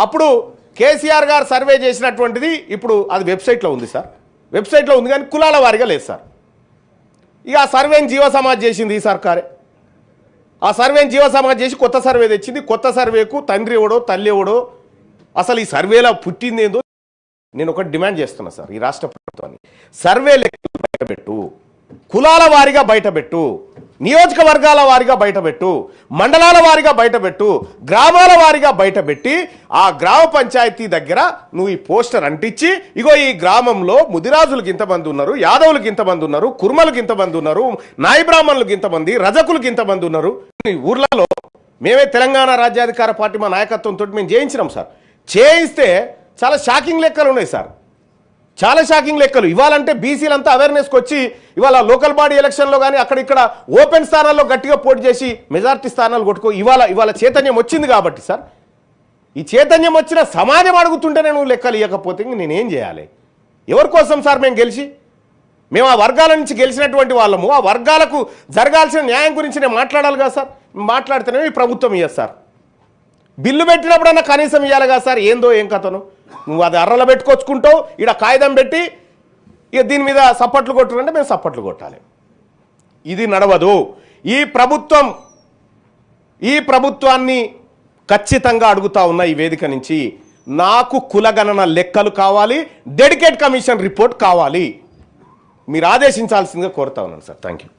అప్పుడు కేసీఆర్ గారు సర్వే చేసినటువంటిది ఇప్పుడు అది వెబ్సైట్లో ఉంది సార్. వెబ్సైట్లో ఉంది కానీ కులాల వారిగా లేదు సార్. ఇక ఆ సర్వేని జీవ సమాజ్ చేసింది ఈ సర్కారే. ఆ సర్వేని జీవ సమాజ్ చేసి కొత్త సర్వే తెచ్చింది. కొత్త సర్వేకు తండ్రి ఎవడో తల్లి ఎవడో అసలు ఈ సర్వేలో పుట్టింది ఏందో నేను ఒకటి డిమాండ్ చేస్తున్నా సార్. ఈ రాష్ట్ర ప్రభుత్వాన్ని సర్వే లెక్కలు బయటపెట్టు, కులాల వారిగా బయటపెట్టు, నియోజకవర్గాల వారిగా బయటపెట్టు, మండలాల వారిగా బయటపెట్టు, గ్రామాల వారిగా బయటపెట్టి ఆ గ్రామ పంచాయతీ దగ్గర నువ్వు ఈ పోస్టర్ అంటించి ఇగో ఈ గ్రామంలో ముదిరాజులకు ఇంతమంది ఉన్నారు, యాదవులకు ఇంతమంది ఉన్నారు, కుర్మలకు ఇంతమంది ఉన్నారు, నాయి బ్రాహ్మణులకు ఇంతమంది, రజకులకు ఇంతమంది ఉన్నారు. ఈ ఊర్లలో మేమే తెలంగాణ రాజ్యాధికార పార్టీ మా నాయకత్వంతో మేము చేయించినాం సార్. చేయిస్తే చాలా షాకింగ్ లెక్కలు ఉన్నాయి సార్. చాలా షాకింగ్ లెక్కలు. ఇవాళంటే బీసీలంతా అవేర్నెస్కి వచ్చి ఇవాళ లోకల్ బాడీ ఎలక్షన్లో కానీ అక్కడ ఇక్కడ ఓపెన్ స్థానాల్లో గట్టిగా పోటీ చేసి మెజార్టీ స్థానాలు కొట్టుకో ఇవాళ చైతన్యం వచ్చింది కాబట్టి సార్. ఈ చైతన్యం వచ్చిన సమాజం అడుగుతుంటేనే నువ్వు లెక్కలు ఇవ్వకపోతే నేనేం చేయాలి? ఎవరి కోసం సార్ మేము ఆ వర్గాల నుంచి గెలిచినటువంటి వాళ్ళము. ఆ వర్గాలకు జరగాల్సిన న్యాయం గురించి నేను మాట్లాడాలి కదా సార్. మాట్లాడితేనే ఈ ప్రభుత్వం ఇయ్యదు సార్. బిల్లు పెట్టినప్పుడన్నా కనీసం ఇవ్వాలి కదా సార్. ఏందో ఏం కథను నువ్వు అది అర్రలు పెట్టుకొచ్చుకుంటావు, ఇక్కడ కాగితం పెట్టి ఇక దీని మీద సప్పట్లు కొట్టుకుంటే మేము సప్పట్లు కొట్టాలి. ఇది నడవదు. ఈ ప్రభుత్వాన్ని ఖచ్చితంగా అడుగుతా ఉన్న ఈ వేదిక నుంచి నాకు కులగణన లెక్కలు కావాలి, డెడికేట్ కమిషన్ రిపోర్ట్ కావాలి. మీరు ఆదేశించాల్సిందిగా కోరుతా ఉన్నాను సార్. Thank you.